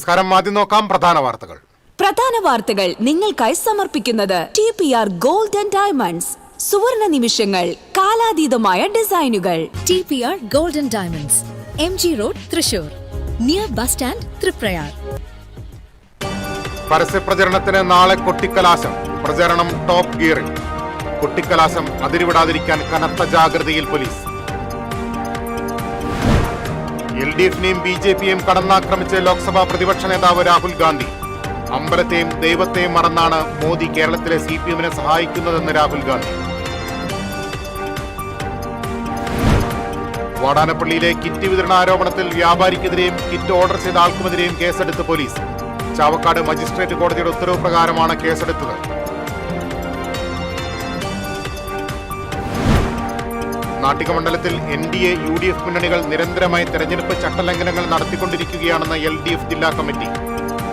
നമസ്കാരം. ആദ്യം നോക്കാം പ്രധാന വാർത്തകൾ. നിങ്ങൾക്കായി സമർപ്പിക്കുന്നത് TPR Gold and Diamonds. സുവർണ നിമിഷങ്ങൾ, കാലാതീതമായ ഡിസൈനുകൾ. TPR Gold and Diamonds, MG Road, Thrissur, near bus stand, Triprayar. പരസ്യപ്രചരണത്തിന് നാളെ കൊട്ടിക്കലാശം. പ്രചരണം ടോപ്പ് ഗിയറിൽ. കൊട്ടിക്കലാശം അതിരുവിടാതിരിക്കാൻ കനത്ത ജാഗ്രതയിൽ പോലീസ്. LDFനെയും BJPയെയും കടന്നാക്രമിച്ച് ലോക്സഭാ പ്രതിപക്ഷ നേതാവ് രാഹുൽ ഗാന്ധി. അമ്പലത്തെയും ദൈവത്തെയും മറന്നാണ് മോദി കേരളത്തിലെ CPMനെ സഹായിക്കുന്നതെന്ന് രാഹുൽ ഗാന്ധി. വാടാനപ്പള്ളിയിലെ കിറ്റ് വിതരണ ആരോപണത്തിൽ വ്യാപാരിക്കെതിരെയും കിറ്റ് ഓർഡർ ചെയ്ത ആൾക്കുമെതിരെയും കേസെടുത്ത് പോലീസ്. ചാവക്കാട് മജിസ്ട്രേറ്റ് കോടതിയുടെ ഉത്തരവ് പ്രകാരമാണ് കേസെടുത്തത്. നാട്ടിക മണ്ഡലത്തിൽ NDA UDF മുന്നണികൾ നിരന്തരമായി തെരഞ്ഞെടുപ്പ് ചട്ടലംഘനങ്ങൾ നടത്തിക്കൊണ്ടിരിക്കുകയാണെന്ന് LDF ജില്ലാ കമ്മിറ്റി.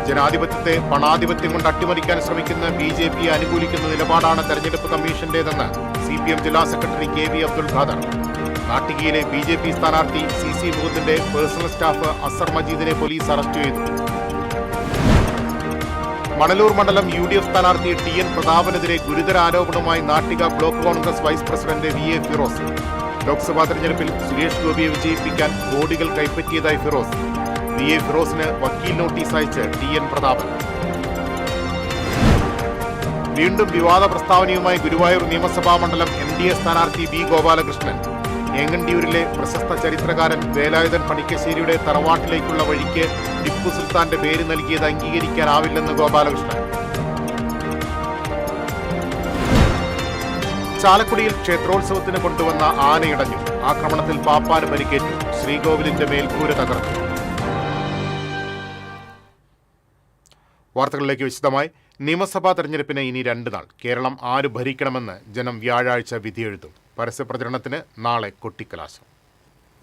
ജനാധിപത്യത്തെ പണാധിപത്യം കൊണ്ട് അട്ടിമറിക്കാൻ ശ്രമിക്കുന്ന BJPയെ അനുകൂലിക്കുന്ന നിലപാടാണ് തെരഞ്ഞെടുപ്പ് കമ്മീഷന്റേതെന്ന് CPM ജില്ലാ സെക്രട്ടറി KV അബ്ദുൽ ഖാദർ. നാട്ടികയിലെ BJP സ്ഥാനാർത്ഥി CC മുകുന്ദന്റെ പേഴ്സണൽ സ്റ്റാഫ് അസർ മജീദിനെ പോലീസ് അറസ്റ്റ് ചെയ്തു. മണലൂർ മണ്ഡലം UDF സ്ഥാനാർത്ഥി TN പ്രതാപനെതിരെ ഗുരുതര ആരോപണവുമായി Nattika block Congress vice president VA Firoz. Lok Sabha തെരഞ്ഞെടുപ്പിൽ സുരേഷ് ഗോപിയെ വിജയിപ്പിക്കാൻ കോടികൾ കൈപ്പറ്റിയതായി ഫിറോസ്. VA ഫിറോസിന് വക്കീൽ നോട്ടീസ് അയച്ച് TN പ്രതാപൻ. വീണ്ടും വിവാദ പ്രസ്താവനയുമായി ഗുരുവായൂർ നിയമസഭാ മണ്ഡലം NDA സ്ഥാനാർത്ഥി B ഗോപാലകൃഷ്ണൻ. ഏങ്ങണ്ടിയൂരിലെ പ്രശസ്ത ചരിത്രകാരൻ വേലായുധൻ പണിക്കശ്ശേരിയുടെ തറവാട്ടിലേക്കുള്ള വഴിക്ക് ടിപ്പു സുൽത്താന്റെ പേര് നൽകിയത് അംഗീകരിക്കാനാവില്ലെന്ന് ഗോപാലകൃഷ്ണൻ. ചാലക്കുടിയിൽ ക്ഷേത്രോത്സവത്തിന് കൊണ്ടുവന്ന ആനയിടഞ്ഞു. ആക്രമണത്തിൽ പാപ്പാന് പരിക്കേറ്റു. ശ്രീകോവിലിന്റെ മേൽക്കൂര തകർന്നു. വാർത്തകളിലേക്ക് വിശദമായി. നിയമസഭാ തെരഞ്ഞെടുപ്പിന് ഇനി 2 നാൾ. കേരളം ആര് ഭരിക്കണമെന്ന് ജനം വ്യാഴാഴ്ച വിധിയെഴുതും. പരസ്യപ്രചരണത്തിന് നാളെ കൊട്ടിക്കലാശം.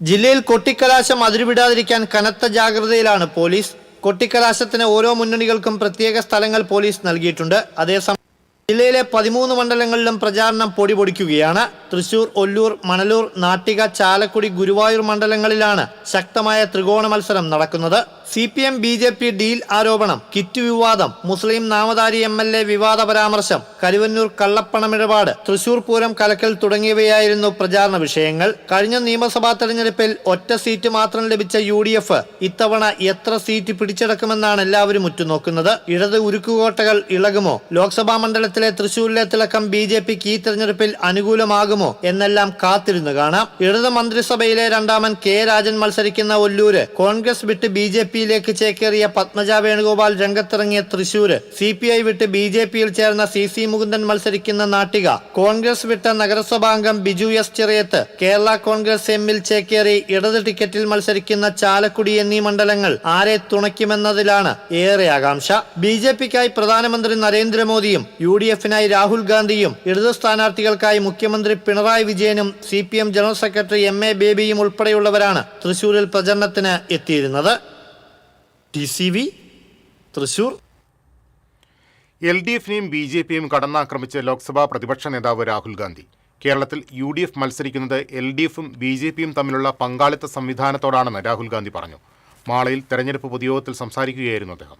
ജില്ലയിൽ കൊട്ടിക്കലാശം അതിരുവിടാതിരിക്കാൻ കനത്ത ജാഗ്രതയിലാണ് പോലീസ്. കൊട്ടിക്കലാശത്തിന് ഓരോ മുന്നണികൾക്കും പ്രത്യേക സ്ഥലങ്ങൾ പോലീസ് നൽകിയിട്ടുണ്ട്. അതേസമയം ജില്ലയിലെ 13 മണ്ഡലങ്ങളിലും പ്രചാരണം പൊടിപൊടിക്കുകയാണ്. തൃശൂർ, ഒല്ലൂർ, മണലൂർ, നാട്ടിക, ചാലക്കുടി, ഗുരുവായൂർ മണ്ഡലങ്ങളിലാണ് ശക്തമായ ത്രികോണ മത്സരം നടക്കുന്നത്. CPM BJP ഡീൽ ആരോപണം, കിറ്റ് വിവാദം, മുസ്ലിം നാമധാരി MLA വിവാദ പരാമർശം, കരുവന്നൂർ കള്ളപ്പണമിടപാട്, തൃശൂർ പൂരം കലക്കൽ തുടങ്ങിയവയായിരുന്നു പ്രചാരണ വിഷയങ്ങൾ. കഴിഞ്ഞ നിയമസഭാ തെരഞ്ഞെടുപ്പിൽ ഒറ്റ സീറ്റ് മാത്രം ലഭിച്ച UDF ഇത്തവണ എത്ര സീറ്റ് പിടിച്ചെടുക്കുമെന്നാണ് എല്ലാവരും ഉറ്റുനോക്കുന്നത്. ഇടത് ഉരുക്കുകോട്ടകൾ ഇളകുമോ? ലോക്സഭാ മണ്ഡലത്തിലെ തൃശൂരിലെ തിളക്കം BJPക്ക് ഈ തെരഞ്ഞെടുപ്പിൽ അനുകൂലമാകുമോ എന്നെല്ലാം കാത്തിരുന്ന് കാണാം. ഇടത് മന്ത്രിസഭയിലെ രണ്ടാമൻ K രാജൻ മത്സരിക്കുന്ന ഒല്ലൂര്, കോൺഗ്രസ് വിട്ട് BJPയിലേക്ക് ചേക്കേറിയ പത്മജ വേണുഗോപാൽ രംഗത്തിറങ്ങിയ തൃശൂര്, CPI വിട്ട് BJPയിൽ ചേർന്ന CC മുകുന്ദൻ മത്സരിക്കുന്ന നാട്ടിക, കോൺഗ്രസ് വിട്ട നഗരസഭാംഗം ബിജു S ചെറിയത്ത്, കേരള കോൺഗ്രസ് എമ്മിൽ ചേക്കേറി ഇടത് ടിക്കറ്റിൽ മത്സരിക്കുന്ന ചാലക്കുടി എന്നീ മണ്ഡലങ്ങൾ ആരെ തുണയ്ക്കുമെന്നതിലാണ് ഏറെ ആകാംക്ഷ. BJPക്കായി പ്രധാനമന്ത്രി നരേന്ദ്രമോദിയും UDFനായി രാഹുൽ ഗാന്ധിയും ഇടത് സ്ഥാനാർത്ഥികൾക്കായി മുഖ്യമന്ത്രി പിണറായി വിജയനും CPM ജനറൽ സെക്രട്ടറി MA ബേബിയും ഉൾപ്പെടെയുള്ളവരാണ് തൃശൂരിൽ പ്രചരണത്തിന് എത്തിയിരുന്നത്. TCV തൃശൂർ. LDFനെയും BJPയെയും കടന്നാക്രമിച്ച് ലോക്സഭാ പ്രതിപക്ഷ നേതാവ് രാഹുൽ ഗാന്ധി. കേരളത്തിൽ UDF മത്സരിക്കുന്നത് LDFും BJPയും തമ്മിലുള്ള പങ്കാളിത്ത സംവിധാനത്തോടാണെന്ന് രാഹുൽ ഗാന്ധി പറഞ്ഞു. മാളയിൽ തെരഞ്ഞെടുപ്പ് പൊതുയോഗത്തിൽ സംസാരിക്കുകയായിരുന്നു അദ്ദേഹം.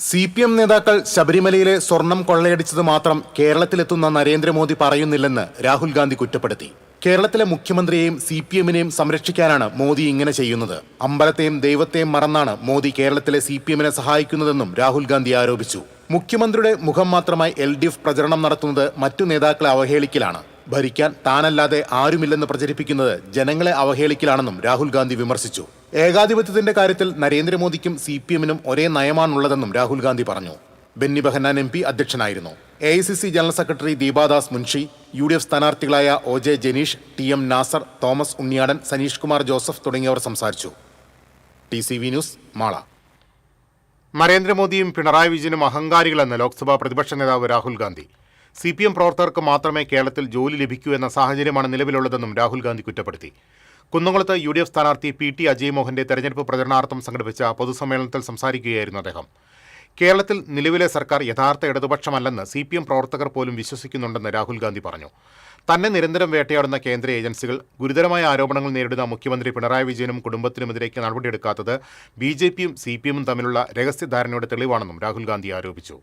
CPM നേതാക്കൾ ശബരിമലയിലെ സ്വർണം കൊള്ളയടിച്ചത് മാത്രം കേരളത്തിലെത്തുന്ന നരേന്ദ്രമോദി പറയുന്നില്ലെന്ന് രാഹുൽ ഗാന്ധി കുറ്റപ്പെടുത്തി. കേരളത്തിലെ മുഖ്യമന്ത്രിയെയും CPMനെയും സംരക്ഷിക്കാനാണ് മോദി ഇങ്ങനെ ചെയ്യുന്നത്. അമ്പലത്തെയും ദൈവത്തെയും മറന്നാണ് മോദി കേരളത്തിലെ CPMനെ സഹായിക്കുന്നതെന്നും രാഹുൽ ഗാന്ധി ആരോപിച്ചു. മുഖ്യമന്ത്രിയുടെ മുഖം മാത്രമായി LDF പ്രചരണം നടത്തുന്നത് മറ്റു നേതാക്കളെ അവഹേളിക്കലാണ്. ഭരിക്കാൻ താനല്ലാതെ ആരുമില്ലെന്ന് പ്രചരിപ്പിക്കുന്നത് ജനങ്ങളെ അവഹേളിക്കലാണെന്നും രാഹുൽ ഗാന്ധി വിമർശിച്ചു. ഏകാധിപത്യത്തിന്റെ കാര്യത്തിൽ നരേന്ദ്രമോദിക്കും CPMനും ഒരേ നയമാണുള്ളതെന്നും രാഹുൽ ഗാന്ധി പറഞ്ഞു. ബെന്നി ബെഹന്നാൻ MP അധ്യക്ഷനായിരുന്നു. AICC general secretary Deepa Das Munshi, UDF സ്ഥാനാർത്ഥികളായ OJ ജനീഷ്, TM നാസർ, തോമസ് ഉണ്ണിയാടൻ, സനീഷ് കുമാർ ജോസഫ് തുടങ്ങിയവർ സംസാരിച്ചു. TCV news, Mala. നരേന്ദ്രമോദിയും പിണറായി വിജയനും അഹങ്കാരികളെന്ന് ലോക്സഭാ പ്രതിപക്ഷ നേതാവ് രാഹുൽ ഗാന്ധി. CPM പ്രവർത്തകർക്ക് മാത്രമേ കേരളത്തിൽ ജോലി ലഭിക്കൂ എന്ന സാഹചര്യമാണ് നിലവിലുള്ളതെന്നും രാഹുൽ ഗാന്ധി കുറ്റപ്പെടുത്തി. കുന്നംകുളത്ത് UDF സ്ഥാനാർത്ഥി PT അജയ് മോഹന്റെ തെരഞ്ഞെടുപ്പ് പ്രചരണാർത്ഥം സംഘടിപ്പിച്ച പൊതുസമ്മേളനത്തിൽ സംസാരിക്കുകയായിരുന്നു അദ്ദേഹം. കേരളത്തിൽ നിലവിലെ സർക്കാർ യഥാർത്ഥ ഇടതുപക്ഷമല്ലെന്ന് CPM പ്രവർത്തകർ പോലും വിശ്വസിക്കുന്നുണ്ടെന്ന് രാഹുൽ ഗാന്ധി പറഞ്ഞു. തന്നെ നിരന്തരം വേട്ടയാടുന്ന കേന്ദ്ര ഏജൻസികൾ ഗുരുതരമായ ആരോപണങ്ങൾ നേരിടുന്ന മുഖ്യമന്ത്രി പിണറായി വിജയനും കുടുംബത്തിനുമെതിരേക്ക് നടപടിയെടുക്കാത്തത് BJPയും CPMും തമ്മിലുള്ള രഹസ്യധാരണയുടെ തെളിവാണെന്നും രാഹുൽ ഗാന്ധി ആരോപിച്ചു.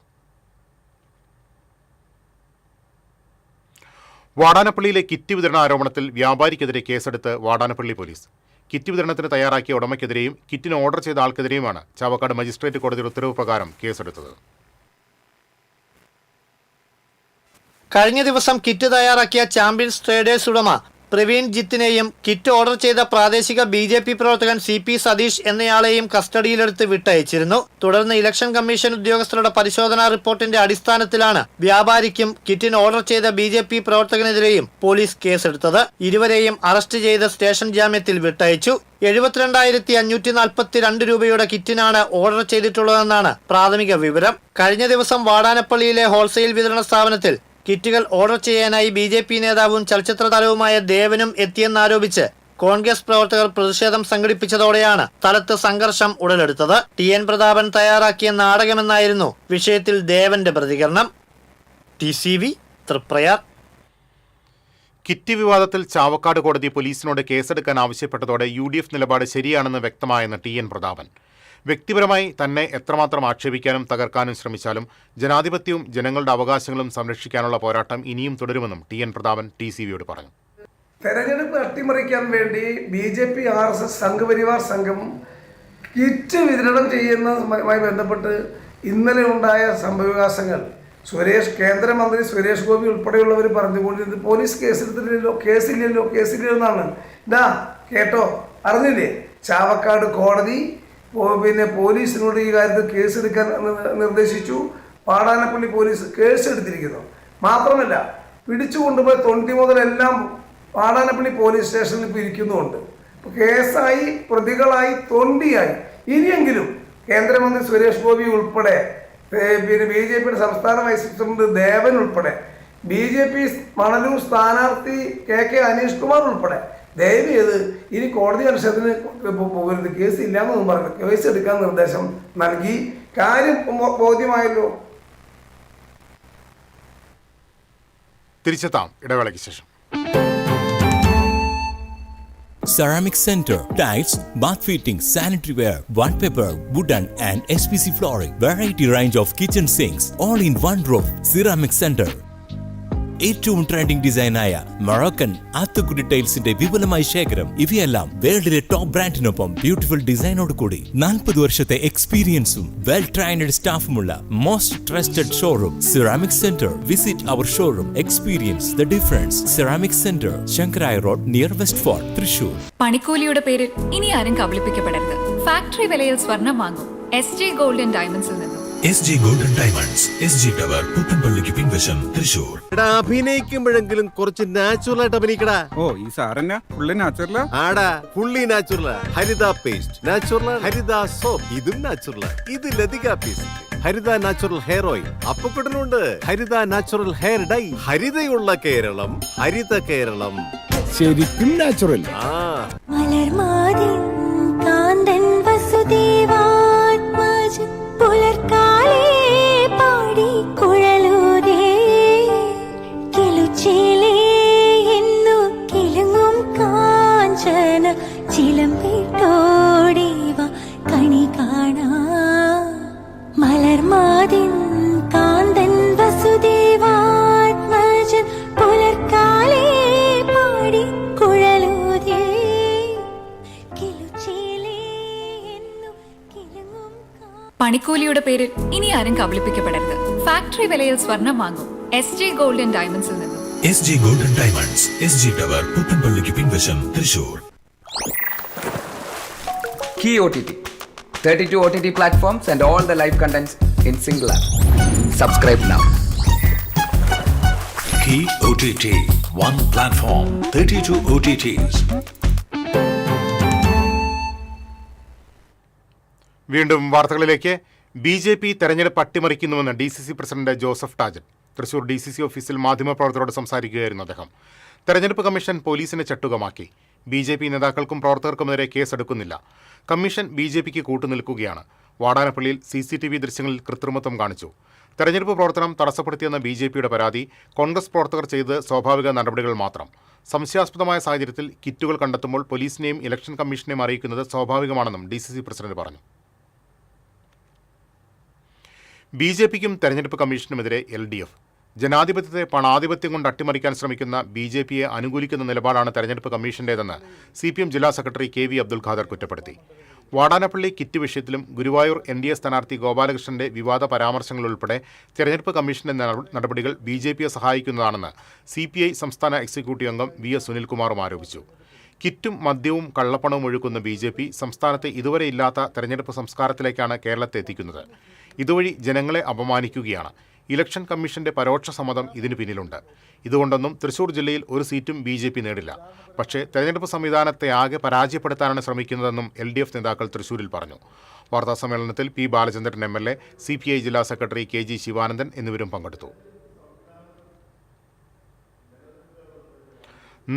വാടാനപ്പള്ളിയിലെ കിറ്റ് വിതരണ ആരോപണത്തിൽ വ്യാപാരിക്കെതിരെ കേസെടുത്ത് വാടാനപ്പള്ളി പോലീസ്. കിറ്റ് വിതരണത്തിന് തയ്യാറാക്കിയ ഉടമയ്ക്കെതിരെയും കിറ്റിന് ഓർഡർ ചെയ്ത ആൾക്കെതിരെയുമാണ് ചാവക്കാട് മജിസ്ട്രേറ്റ് കോടതിയുടെ ഉത്തരവ് പ്രകാരം കേസെടുത്തത്. കഴിഞ്ഞ ദിവസം കിറ്റ് തയ്യാറാക്കിയ ചാമ്പ്യൻസ് ട്രേഡേഴ്സ് ഉടമ പ്രവീൺ ജിത്തിനെയും കിറ്റ് ഓർഡർ ചെയ്ത പ്രാദേശിക BJP പ്രവർത്തകൻ CP സതീഷ് എന്നയാളെയും കസ്റ്റഡിയിലെടുത്ത് വിട്ടയച്ചിരുന്നു. തുടർന്ന് ഇലക്ഷൻ കമ്മീഷൻ ഉദ്യോഗസ്ഥരുടെ പരിശോധനാ റിപ്പോർട്ടിന്റെ അടിസ്ഥാനത്തിലാണ് വ്യാപാരിക്കും കിറ്റിന് ഓർഡർ ചെയ്ത BJP പ്രവർത്തകനെതിരെയും പോലീസ് കേസെടുത്തത്. ഇരുവരെയും അറസ്റ്റ് ചെയ്ത് സ്റ്റേഷൻ ജാമ്യത്തിൽ വിട്ടയച്ചു. 72,542 രൂപയുടെ കിറ്റിനാണ് ഓർഡർ ചെയ്തിട്ടുള്ളതെന്നാണ് പ്രാഥമിക വിവരം. കഴിഞ്ഞ ദിവസം വാടാനപ്പള്ളിയിലെ ഹോൾസെയിൽ വിതരണ സ്ഥാപനത്തിൽ കിറ്റുകൾ ഓർഡർ ചെയ്യാനായി BJP നേതാവും ചലച്ചിത്ര താരവുമായ ദേവനും എത്തിയെന്നാരോപിച്ച് കോൺഗ്രസ് പ്രവർത്തകർ പ്രതിഷേധം സംഘടിപ്പിച്ചതോടെയാണ് സ്ഥലത്ത് സംഘർഷം ഉടലെടുത്തത്. TN പ്രതാപൻ തയ്യാറാക്കിയ നാടകമെന്നായിരുന്നു വിഷയത്തിൽ ദേവന്റെ പ്രതികരണം. TCV തൃപ്രയാർ. കിറ്റ് വിവാദത്തിൽ ചാവക്കാട് കോടതി പോലീസിനോട് കേസെടുക്കാൻ ആവശ്യപ്പെട്ടതോടെ UDF നിലപാട് ശരിയാണെന്ന് വ്യക്തമായെന്ന് TN പ്രതാപൻ. വ്യക്തിപരമായി തന്നെ എത്രമാത്രം ആക്ഷേപിക്കാനും തകർക്കാനും ശ്രമിച്ചാലും ജനാധിപത്യവും ജനങ്ങളുടെ അവകാശങ്ങളും സംരക്ഷിക്കാനുള്ള പോരാട്ടം ഇനിയും തുടരുമെന്നും TN പ്രതാപൻ TCVയോട് പറഞ്ഞു. തെരഞ്ഞെടുപ്പ് അട്ടിമറിക്കാൻ വേണ്ടി BJP RSS സംഘപരിവാർ സംഘം കിറ്റ് വിതരണം ചെയ്യുന്നതുമായി ബന്ധപ്പെട്ട് ഇന്നലെ ഉണ്ടായ സംഭവവികാസങ്ങൾ കേന്ദ്രമന്ത്രി സുരേഷ് ഗോപി ഉൾപ്പെടെയുള്ളവർ പറഞ്ഞുകൊണ്ടിരുന്നത് പോലീസ് കേസില്ലല്ലോ എന്നാണ്. കേട്ടോ, അറിഞ്ഞില്ലേ? ചാവക്കാട് കോടതി പോലീസിനോട് ഈ കാര്യത്തിൽ കേസെടുക്കാൻ നിർദ്ദേശിച്ചു. വാടാനപ്പള്ളി പോലീസ് കേസെടുത്തിരിക്കുന്നു. മാത്രമല്ല, പിടിച്ചു കൊണ്ടുപോയി തൊണ്ടി മുതലെല്ലാം വാടാനപ്പള്ളി പോലീസ് സ്റ്റേഷനിൽ ഇപ്പോൾ ഇരിക്കുന്നുമുണ്ട്. കേസായി, പ്രതികളായി, തൊണ്ടിയായി. ഇനിയെങ്കിലും കേന്ദ്രമന്ത്രി സുരേഷ് ഗോപി ഉൾപ്പെടെ BJPയുടെ സംസ്ഥാന വൈസ് പ്രസിഡന്റ് ദേവൻ ഉൾപ്പെടെ BJP മണലൂർ സ്ഥാനാർത്ഥി KK അനീഷ് കുമാർ ഉൾപ്പെടെ ദയവ് ചെയ്ത് ഇനി കോടതി അന്വേഷണത്തിന് പോകരുത്, കേസ് ഇല്ലാന്നൊന്നും പറഞ്ഞു കേസ് എടുക്കാൻ നിർദ്ദേശം നൽകി. കാര്യം ബോധ്യമായല്ലോ. തിരിച്ചെത്താം ഇടവേളയ്ക്ക് ശേഷം. Ceramic Center, tiles, bath fittings, sanitary ware, wallpaper, wooden and SPC flooring, variety range of kitchen sinks, all in one roof. Ceramic Center. ഏറ്റവും ട്രെൻഡിംഗ് ഡിസൈനായ മൊറോക്കൻ ആത്തുകുടി ടൈൽസിന്റെ വിപുലമായ ശേഖരം. ഇവയെല്ലാം വേൾഡിലെ ടോപ്പ് ബ്രാൻഡിനൊപ്പം ബ്യൂട്ടിഫുൾ ഡിസൈനോട് കൂടി 40 വർഷത്തെ എക്സ്പീരിയൻസും വെൽ ട്രെയിൻഡ് സ്റ്റാഫുമുള്ള most trusted showroom ceramic centre. Visit our showroom, experience the difference. Ceramic centre, Sankarayya road, near west fort, Thrissur. പണിക്കൂലിയുടെ പേരിൽ ഇനി ആരും കബളിപ്പിക്കപ്പെടരുത്. ഫാക്ടറി വിലയിൽ സ്വർണം വാങ്ങും SJ ഗോൾഡ് ആൻഡ് ഡയമണ്ട്സിൽ നിന്നും. SJ gold and diamonds, SG tower, പുത്തൻപള്ളിക്ക് പിൻവശം, തൃശൂർ. അഭിനയിക്കുമ്പോഴെങ്കിലും കുറച്ച് നാച്ചുറൽ ആയിട്ട് അഭിനയിക്കടാ. ഓ, ഈ സാറന്നെ ഫുള്ളി നാച്ചുറലാ? ആടാ, ഫുള്ളി നാച്ചുറലാ. ഹരിത പേസ്റ്റ് നാച്ചുറൽ, ഹരിത സോപ്പ് ഇതും നാച്ചുറൽ. ഇത് ലതിക പേസ്റ്റ്, ഹരിത നാച്ചുറൽ ഹെയർ ഓയിൽ. അപ്പക്കുട്ടനുണ്ട് ഹരിത natural hair dye. ഹരിതയുള്ള Keralam, Haritha Keralam, ശരിക്കും നാച്ചുറൽ. പണിക്കൂലിയുടെ പേരിൽ ഇനി ആരും കബളിപ്പിക്കപ്പെടരുത്. ഫാക്ടറി വിലയിൽ സ്വർണം വാങ്ങും SJ ഗോൾഡ് ആൻഡ് ഡയമണ്ട്സിൽ നിന്നും. SJ gold and diamonds, SG tower, പുത്തൻപള്ളിക്ക് പിൻവശം, Thrissur. Key OTT, 32 OTT platforms and all the live contents in single app. Subscribe now. Key OTT, one platform, 32 OTTs. വീണ്ടും വാർത്തകളിലേക്ക്. BJP തെരഞ്ഞെടുപ്പ് അട്ടിമറിക്കുന്നുവെന്ന് DCC president Joseph ടാജറ്റ്. Thrissur DCC ഓഫീസിൽ മാധ്യമപ്രവർത്തകരോട് സംസാരിക്കുകയായിരുന്നു അദ്ദേഹം. തെരഞ്ഞെടുപ്പ് കമ്മീഷൻ പോലീസിനെ ചട്ടുകമാക്കി. BJP നേതാക്കൾക്കും പ്രവർത്തകർക്കുമെതിരെ കേസെടുക്കുന്നില്ല. കമ്മീഷൻ BJPക്ക് കൂട്ടുനിൽക്കുകയാണ്. വാടാനപ്പള്ളിയിൽ CCTV ദൃശ്യങ്ങളിൽ കൃത്രിമത്വം കാണിച്ചു. തെരഞ്ഞെടുപ്പ് പ്രവർത്തനം തടസ്സപ്പെടുത്തിയെന്ന BJPയുടെ പരാതി കോൺഗ്രസ് പ്രവർത്തകർ ചെയ്ത് സ്വാഭാവിക നടപടികൾ മാത്രം. സംശയാസ്പദമായ സാഹചര്യത്തിൽ കിറ്റുകൾ കണ്ടെത്തുമ്പോൾ പോലീസിനെയും ഇലക്ഷൻ കമ്മീഷനെയും അറിയിക്കുന്നത് സ്വാഭാവികമാണെന്നും DCC പ്രസിഡന്റ് പറഞ്ഞു. BJPക്കും തെരഞ്ഞെടുപ്പ് കമ്മീഷനുമെതിരെ LDF. ജനാധിപത്യത്തെ പണാധിപത്യം കൊണ്ട് അട്ടിമറിക്കാൻ ശ്രമിക്കുന്ന BJPയെ അനുകൂലിക്കുന്ന നിലപാടാണ് തെരഞ്ഞെടുപ്പ് കമ്മീഷന്റേതെന്ന് CPM ജില്ലാ സെക്രട്ടറി KV അബ്ദുൽ ഖാദർ കുറ്റപ്പെടുത്തി. വാടാനപ്പള്ളി കിറ്റ് വിഷയത്തിലും ഗുരുവായൂർ NDA സ്ഥാനാർത്ഥി ഗോപാലകൃഷ്ണന്റെ വിവാദ പരാമർശങ്ങൾ ഉൾപ്പെടെ തെരഞ്ഞെടുപ്പ് കമ്മീഷന്റെ നടപടികൾ BJPയെ സഹായിക്കുന്നതാണെന്ന് CPI സംസ്ഥാന എക്സിക്യൂട്ടീവ് അംഗം VS സുനിൽകുമാറും ആരോപിച്ചു. കിറ്റും മദ്യവും കള്ളപ്പണവും ഒഴുക്കുന്ന BJP സംസ്ഥാനത്തെ ഇതുവരെ ഇല്ലാത്ത തെരഞ്ഞെടുപ്പ് സംസ്കാരത്തിലേക്കാണ് കേരളത്തെ എത്തിക്കുന്നത്. ഇതുവഴി ജനങ്ങളെ അപമാനിക്കുകയാണ്. ഇലക്ഷൻ കമ്മീഷന്റെ പരോക്ഷ സമ്മതം ഇതിന് പിന്നിലുണ്ട്. ഇതുകൊണ്ടൊന്നും തൃശൂർ ജില്ലയിൽ ഒരു സീറ്റും BJP നേടില്ല. പക്ഷേ തെരഞ്ഞെടുപ്പ് സംവിധാനത്തെ ആകെ പരാജയപ്പെടുത്താനാണ് ശ്രമിക്കുന്നതെന്നും LDF നേതാക്കൾ തൃശൂരിൽ പറഞ്ഞു. വാർത്താസമ്മേളനത്തിൽ P. ബാലചന്ദ്രൻ MLA, CPI ജില്ലാ സെക്രട്ടറി KG ശിവാനന്ദൻ എന്നിവരും പങ്കെടുത്തു.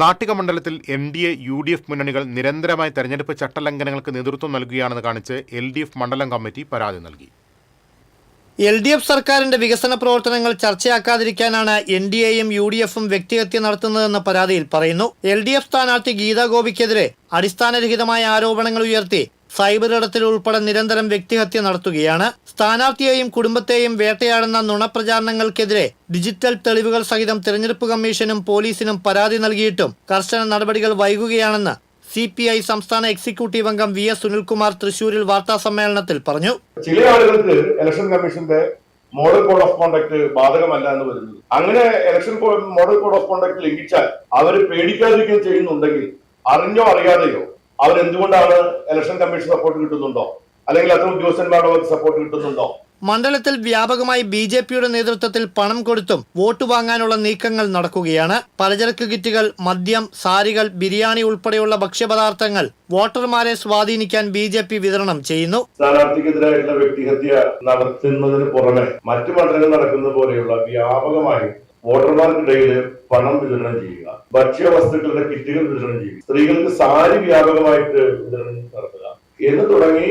നാട്ടിക മണ്ഡലത്തിൽ NDA UDF മുന്നണികൾ നിരന്തരമായി തെരഞ്ഞെടുപ്പ് ചട്ടലംഘനങ്ങൾക്ക് നേതൃത്വം നൽകുകയാണെന്ന് കാണിച്ച് LDF മണ്ഡലം കമ്മിറ്റി പരാതി നൽകി. LDF സർക്കാരിന്റെ വികസന പ്രവർത്തനങ്ങൾ ചർച്ചയാക്കാതിരിക്കാനാണ് NDAയും UDFും വ്യക്തിഹത്യ നടത്തുന്നതെന്ന് പരാതിയിൽ പറയുന്നു. LDF സ്ഥാനാർത്ഥി ഗീതാ ഗോപിക്കെതിരെ അടിസ്ഥാനരഹിതമായ ആരോപണങ്ങൾ ഉയർത്തി സൈബർ ഇടത്തിൽ ഉൾപ്പെടെ നിരന്തരം വ്യക്തിഹത്യ നടത്തുകയാണ്. സ്ഥാനാർത്ഥിയെയും കുടുംബത്തെയും വേട്ടയാടുന്ന നുണപ്രചാരണങ്ങൾക്കെതിരെ ഡിജിറ്റൽ തെളിവുകൾ സഹിതം തെരഞ്ഞെടുപ്പ് കമ്മീഷനും പോലീസിനും പരാതി നൽകിയിട്ടും കർശന നടപടികൾ വൈകുകയാണെന്ന് CPI സംസ്ഥാന എക്സിക്യൂട്ടീവ് അംഗം VS സുനിൽകുമാർ തൃശൂരിൽ വാർത്താ സമ്മേളനത്തിൽ പറഞ്ഞു. ചില ആളുകൾക്ക് ഇലക്ഷൻ കമ്മീഷന്റെ മോഡൽ കോഡ് ഓഫ് കോണ്ടക്ട് ബാധകമല്ല എന്ന് വരുന്നത്. അങ്ങനെ election model code of conduct ലംഘിച്ചാൽ അവർ പേടിക്കാതിരിക്കുകയും ചെയ്യുന്നുണ്ടെങ്കിൽ അറിഞ്ഞോ അറിയാതെയോ അവരെന്തുകൊണ്ടാണ് ഇലക്ഷൻ കമ്മീഷൻ സപ്പോർട്ട് കിട്ടുന്നുണ്ടോ അല്ലെങ്കിൽ അത്ര ഉദ്യോഗസ്ഥന്മാരുടെ അവർക്ക് സപ്പോർട്ട് കിട്ടുന്നുണ്ടോ? മണ്ഡലത്തിൽ വ്യാപകമായി BJPയുടെ നേതൃത്വത്തിൽ പണം കൊടുത്തും വോട്ട് വാങ്ങാനുള്ള നീക്കങ്ങൾ നടക്കുകയാണ്. പലചരക്ക് കിറ്റുകൾ, മദ്യം, സാരികൾ, ബിരിയാണി ഉൾപ്പെടെയുള്ള ഭക്ഷ്യപദാർത്ഥങ്ങൾ വോട്ടർമാരെ സ്വാധീനിക്കാൻ BJP വിതരണം ചെയ്യുന്നു. സ്ഥാനാർത്ഥിക്കെതിരായിട്ടുള്ള വ്യക്തിഹത്യ നടത്തുന്നതിന് പുറമെ മറ്റു മണ്ഡലങ്ങൾ നടക്കുന്ന പോലെയുള്ള വ്യാപകമായി വോട്ടർമാർക്കിടയിൽ പണം വിതരണം ചെയ്യുക, ഭക്ഷ്യവസ്തുക്കളുടെ കിറ്റുകൾ വിതരണം ചെയ്യുക, സ്ത്രീകൾക്ക് സാരി വ്യാപകമായിട്ട് വിതരണം നടത്തുക എന്ന് തുടങ്ങി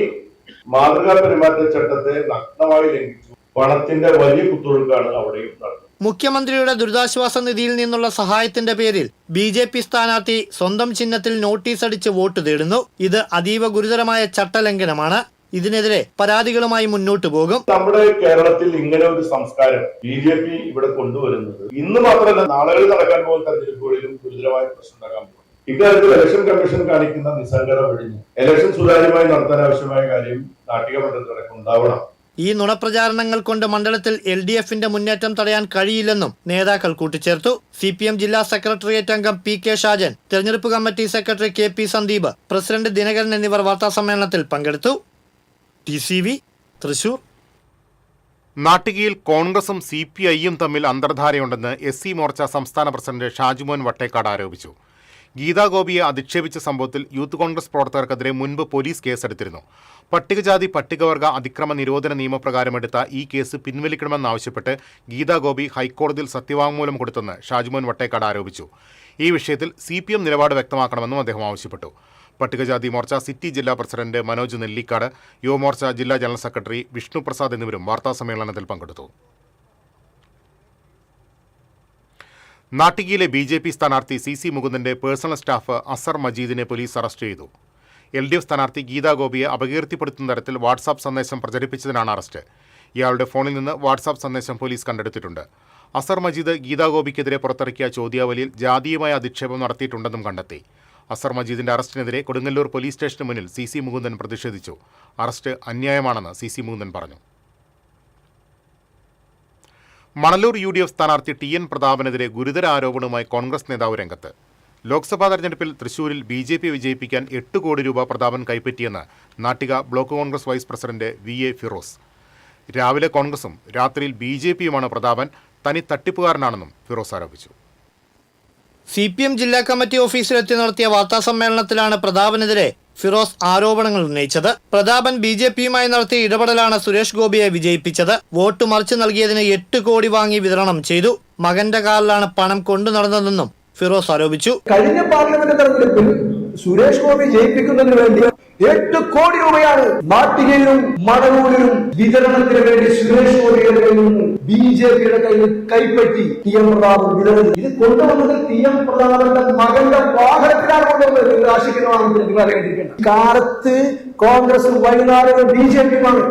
മാതൃകാ പെരുമാറ്റച്ചട്ടത്തെ നഗ്നമായി ലംഘിച്ചു പണത്തിന്റെ വലിയ കുത്തൊഴുക്കാണ് അവിടെയും നടന്നത്. മുഖ്യമന്ത്രിയുടെ ദുരിതാശ്വാസ നിധിയിൽ നിന്നുള്ള സഹായത്തിന്റെ പേരിൽ BJP സ്ഥാനാർത്ഥി സ്വന്തം ചിഹ്നത്തിൽ നോട്ടീസ് അടിച്ച് വോട്ട് തേടുന്നു. ഇത് അതീവ ഗുരുതരമായ ചട്ടലംഘനമാണ്. ഇതിനെതിരെ പരാതികളുമായി മുന്നോട്ട് പോകും. നമ്മുടെ കേരളത്തിൽ ഇങ്ങനെ ഒരു സംസ്കാരം BJP ഇവിടെ കൊണ്ടുവരുന്നത് ഇന്ന് മാത്രമല്ല നാളുകളിൽ നടക്കാൻ പോകുന്ന തെരഞ്ഞെടുപ്പുകളിലും ഗുരുതരമായ പ്രശ്നം ഉണ്ടാകാൻ പോകും. ഇക്കാര്യത്തിൽ ഇലക്ഷൻ കമ്മീഷൻ കാണിക്കുന്ന നിസ്സംഗത ഒഴിഞ്ഞ് ഇലക്ഷൻ സുതാര്യമായി നടത്താൻ ആവശ്യമായ കാര്യം നാട്ടിക മണ്ഡലത്തിലടക്കം ഉണ്ടാവണം. ഈ നുണപ്രചാരണങ്ങൾ കൊണ്ട് മണ്ഡലത്തിൽ LDFന്റെ മുന്നേറ്റം തടയാൻ കഴിയില്ലെന്നും നേതാക്കൾ കൂട്ടിച്ചേർത്തു. CPM ജില്ലാ സെക്രട്ടേറിയറ്റ് അംഗം PK ഷാജൻ, തെരഞ്ഞെടുപ്പ് committee secretary KP Sandeep, president Dinakaran എന്നിവർ വാർത്താസമ്മേളനത്തിൽ പങ്കെടുത്തു. TCV തൃശൂർ. നാട്ടികയിൽ കോൺഗ്രസും CPIയും തമ്മിൽ അന്തർധാരയുണ്ടെന്ന് SC മോർച്ച സംസ്ഥാന പ്രസിഡന്റ് ഷാജുമോൻ വട്ടേക്കാട് ആരോപിച്ചു. ഗീതാ ഗോപിയെ അധിക്ഷേപിച്ച സംഭവത്തിൽ യൂത്ത് കോൺഗ്രസ് പ്രവർത്തകർക്കെതിരെ മുൻപ് പോലീസ് കേസെടുത്തിരുന്നു. പട്ടികജാതി പട്ടികവർഗ അതിക്രമ നിരോധന നിയമപ്രകാരമെടുത്ത ഈ കേസ് പിൻവലിക്കണമെന്നാവശ്യപ്പെട്ട് ഗീതാ ഗോപി ഹൈക്കോടതിയിൽ സത്യവാങ്മൂലം കൊടുത്തെന്ന് ഷാജുമോൻ വട്ടേക്കാട് ആരോപിച്ചു. ഈ വിഷയത്തിൽ CPM നിലപാട് വ്യക്തമാക്കണമെന്നും അദ്ദേഹം ആവശ്യപ്പെട്ടു. പട്ടികജാതി മോർച്ച സിറ്റി ജില്ലാ പ്രസിഡന്റ് മനോജ് നെല്ലിക്കാട്, യുവമോർച്ച ജില്ലാ ജനറൽ സെക്രട്ടറി വിഷ്ണു പ്രസാദ് എന്നിവരും വാർത്താസമ്മേളനത്തിൽ പങ്കെടുത്തു. നാട്ടികയിലെ BJP സ്ഥാനാർത്ഥി CC മുകുന്ദന്റെ പേഴ്സണൽ സ്റ്റാഫ് അസർ മജീദിനെ പോലീസ് അറസ്റ്റ് ചെയ്തു. LDF സ്ഥാനാർത്ഥി ഗീതാ ഗോപിയെ അപകീർത്തിപ്പെടുത്തുന്ന തരത്തിൽ വാട്സാപ്പ് സന്ദേശം പ്രചരിപ്പിച്ചതിനാണ് അറസ്റ്റ്. ഇയാളുടെ ഫോണിൽ നിന്ന് വാട്സാപ്പ് സന്ദേശം പോലീസ് കണ്ടെടുത്തിട്ടുണ്ട്. അസർ മജീദ് ഗീതാ ഗോപിക്കെതിരെ പുറത്തിറക്കിയ ചോദ്യാവലിയിൽ ജാതീയമായ അധിക്ഷേപം നടത്തിയിട്ടുണ്ടെന്നും കണ്ടെത്തി. അസർ മജീദിന്റെ അറസ്റ്റിനെതിരെ കൊടുങ്ങല്ലൂർ പോലീസ് സ്റ്റേഷന് മുന്നിൽ CC മുകുന്ദൻ പ്രതിഷേധിച്ചു. അറസ്റ്റ് അന്യായമാണെന്ന് CC മുകുന്ദൻ പറഞ്ഞു. മണലൂർ UDF സ്ഥാനാർത്ഥി TN പ്രതാപനെതിരെ ഗുരുതര ആരോപണവുമായി കോൺഗ്രസ് നേതാവ് രംഗത്ത്. ലോക്സഭാ തെരഞ്ഞെടുപ്പിൽ തൃശൂരിൽ BJP വിജയിപ്പിക്കാൻ 8 കോടി രൂപ പ്രതാപൻ കൈപ്പറ്റിയെന്ന് Nattika block Congress vice president VA Firoz. രാവിലെ കോൺഗ്രസും രാത്രിയിൽ BJPയുമാണ് പ്രതാപൻ, തനി തട്ടിപ്പുകാരനാണെന്നും ഫിറോസ് ആരോപിച്ചു. CPM ജില്ലാ കമ്മിറ്റി ഓഫീസിലെത്തി നടത്തിയ വാർത്താ സമ്മേളനത്തിലാണ് പ്രതാപനെതിരെ ഫിറോസ് ആരോപണങ്ങൾ ഉന്നയിച്ചത്. പ്രതാപൻ BJPയുമായി നടത്തിയ ഇടപെടലാണ് സുരേഷ് ഗോപിയെ വിജയിപ്പിച്ചത്. വോട്ട് മറിച്ചു നൽകിയതിന് 8 കോടി വാങ്ങി വിതരണം ചെയ്തു. മകന്റെ കാറിലാണ് പണം കൊണ്ടു നടന്നതെന്നും ഫിറോസ് ആരോപിച്ചു. കഴിഞ്ഞ പാർലമെന്റ് തെരഞ്ഞെടുപ്പിൽ സുരേഷ് ഗോപി ജയിപ്പിക്കുന്നതിന് വേണ്ടി 8 കോടി രൂപയാണ് നാട്ടികയിലും മണലൂരിലും വിതരണത്തിന് വേണ്ടി സുരേഷ് ഗോപിയുടെ കയ്യിൽ നിന്ന് BJPയുടെ കയ്യിൽ കൈപ്പറ്റി TM പ്രതാപൻ വിതരണം. ഇത് കൊണ്ടുവന്നത് TM പ്രതാപന്റെ മകന്റെ വാഹനത്തിലാണ് കൊണ്ടുവന്നത്. നിങ്ങൾ ആശിക്കുന്നതാണെന്ന് നിങ്ങൾ അറിയാതിരിക്കണം. കാലത്ത് കോൺഗ്രസും വൈകുന്നേരം BJPയുമാണ്.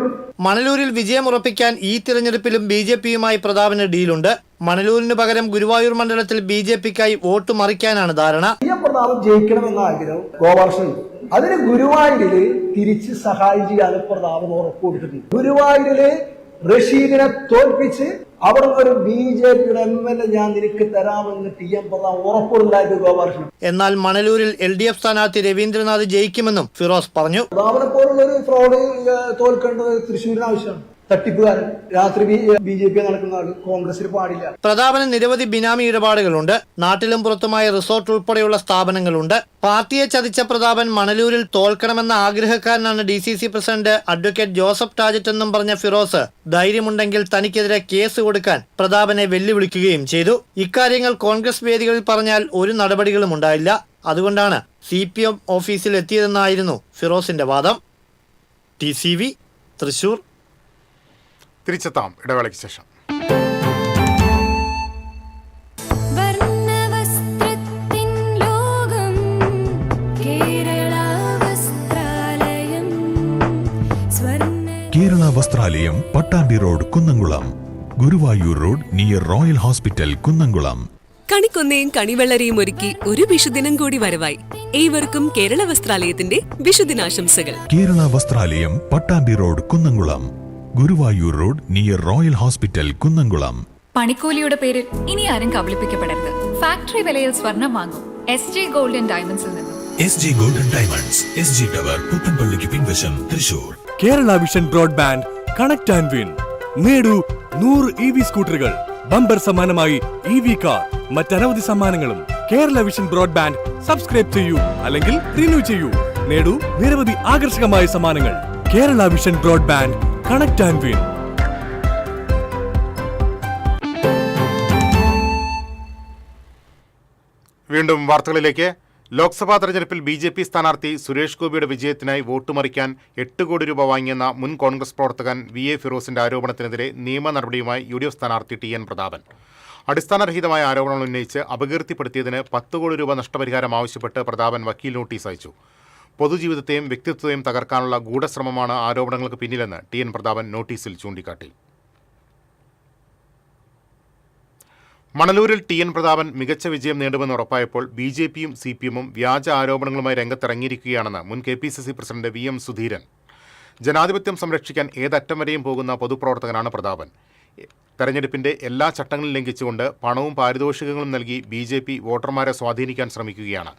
മണലൂരിൽ വിജയമുറപ്പിക്കാൻ ഈ തിരഞ്ഞെടുപ്പിലും BJPയുമായി പ്രതാപന് ഡീലുണ്ട്. മണലൂരിന് പകരം ഗുരുവായൂർ മണ്ഡലത്തിൽ BJPക്കായി വോട്ട് മറിക്കാനാണ് ധാരണ. TM പ്രതാപൻ ജയിക്കണമെന്ന ആഗ്രഹം ഗോപാലകൃഷ്ണൻ. അതിന് ഗുരുവായൂരില് തിരിച്ച് സഹായം ചെയ്യാൻ പ്രതാപൻ ഉറപ്പ് കൊടുത്തിട്ടുണ്ട്. ഗുരുവായൂരില് റഷീദിനെ തോൽപ്പിച്ച് അവിടെ ഒരു BJPയുടെ MLA ഞാൻ നിനക്ക് തരാമെന്ന് TM പ്രതാപൻ ഉറപ്പുണ്ടായിരുന്നു ഗോപാലകൃഷ്ണൻ. എന്നാൽ മണലൂരിൽ LDF സ്ഥാനാർത്ഥി രവീന്ദ്രനാഥ് ജയിക്കുമെന്നും ഫിറോസ് പറഞ്ഞു. പ്രതാപനെ പോലുള്ള ഒരു ഫ്രോഡ് തോൽക്കേണ്ടത് തൃശ്ശൂരിന് ആവശ്യമാണ്. തട്ടിപ്പുകാരൻ രാത്രി BJP നടക്കുന്ന ആൾ കോൺഗ്രസിന് പാടില്ല. പ്രതാപന് നിരവധി ബിനാമി ഇടപാടുകളുണ്ട്. നാട്ടിലും പുറത്തുമായ റിസോർട്ട് ഉൾപ്പെടെയുള്ള സ്ഥാപനങ്ങളുണ്ട്. പാർട്ടിയെ ചതിച്ച പ്രതാപൻ മണലൂരിൽ തോൽക്കണമെന്ന ആഗ്രഹക്കാരനാണ് DCC president advocate Joseph Tajet എന്നും പറഞ്ഞ ഫിറോസ് ധൈര്യമുണ്ടെങ്കിൽ തനിക്കെതിരെ കേസ് കൊടുക്കാൻ പ്രതാപനെ വെല്ലുവിളിക്കുകയും ചെയ്തു. ഇക്കാര്യങ്ങൾ കോൺഗ്രസ് വേദികളിൽ പറഞ്ഞാൽ ഒരു നടപടികളും ഉണ്ടായില്ല. അതുകൊണ്ടാണ് CPM ഓഫീസിൽ എത്തിയതെന്നായിരുന്നു ഫിറോസിന്റെ വാദം. TCV തൃശൂർ. തിരിച്ചെത്താം ഇടവേളയ്ക്ക് ശേഷം. Kerala Vasthralayam Pattambi road Kunnamkulam, Guruvayur road near royal hospital Kunnamkulam. കണിക്കൊന്നയും കണിവെള്ളരിയും ഒരുക്കി ഒരു വിഷുദിനം കൂടി വരവായി. ഏവർക്കും കേരള വസ്ത്രാലയത്തിന്റെ വിഷുദിനാശംസകൾ. Kerala Vasthralayam Pattambi road Kunnamkulam, Guruvayur road near royal hospital Kunnamkulam. പണിക്കൂലിയുടെ പേരിൽ ഇനി ആരും കബളിപ്പിക്കപ്പെടരുത്. ഫാക്ടറി വിലയിൽ സ്വർണം വാങ്ങും SJ ഗോൾഡൻ ഡയമണ്ട്സിൽ നിന്നും. SJ golden diamonds, SG tower, പുത്തൻപള്ളിക്ക് പിൻവശം, Thrissur. Kerala vision broadband connect and win. നേടൂ 100 EV സ്കൂട്ടറുകൾ, ബമ്പർ സമ്മാനമായി EV കാർ, മറ്റനവധി സമ്മാനങ്ങളും. കേരള വിഷൻ ബ്രോഡ്ബാൻഡ് സബ്സ്ക്രൈബ് ചെയ്യൂ, അല്ലെങ്കിൽ റിന്യൂ ചെയ്യൂ. നേടൂ നിരവധി ആകർഷകമായ സമ്മാനങ്ങൾ. Kerala vision broadband connect and win. വീണ്ടും വാർത്തകളിലേക്ക്. ലോക്സഭാ തെരഞ്ഞെടുപ്പിൽ BJP സ്ഥാനാർത്ഥി സുരേഷ് ഗോപിയുടെ വിജയത്തിനായി വോട്ട് മറിക്കാൻ 8 കോടി രൂപ വാങ്ങിയെന്ന മുൻ കോൺഗ്രസ് പ്രവർത്തകൻ VA ഫിറോസിന്റെ ആരോപണത്തിനെതിരെ നിയമ നടപടിയുമായി UDF സ്ഥാനാർത്ഥി TN പ്രതാപൻ. അടിസ്ഥാനരഹിതമായ ആരോപണങ്ങൾ ഉന്നയിച്ച് അപകീർത്തിപ്പെടുത്തിയതിന് 10 കോടി രൂപ നഷ്ടപരിഹാരം ആവശ്യപ്പെട്ട് പ്രതാപൻ വക്കീൽ നോട്ടീസ് അയച്ചു. പൊതുജീവിതത്തെയും വ്യക്തിത്വത്തെയും തകർക്കാനുള്ള ഗൂഢശ്രമമാണ് ആരോപണങ്ങൾക്ക് പിന്നിലെന്ന് TN പ്രതാപൻ നോട്ടീസിൽ ചൂണ്ടിക്കാട്ടി. മണലൂരിൽ TN പ്രതാപൻ മികച്ച വിജയം നേടുമെന്ന് ഉറപ്പായപ്പോൾ BJPയും CPMും വ്യാജ ആരോപണങ്ങളുമായി രംഗത്തിറങ്ങിയിരിക്കുകയാണെന്ന് മുൻ KPCC പ്രസിഡന്റ് VM സുധീരൻ. ജനാധിപത്യം സംരക്ഷിക്കാൻ ഏതറ്റം വരെയും പോകുന്ന പൊതുപ്രവർത്തകനാണ് പ്രതാപൻ. തെരഞ്ഞെടുപ്പിന്റെ എല്ലാ ചട്ടങ്ങളും ലംഘിച്ചുകൊണ്ട് പണവും പാരിതോഷികങ്ങളും നൽകി BJP വോട്ടർമാരെ സ്വാധീനിക്കാൻ ശ്രമിക്കുകയാണ്.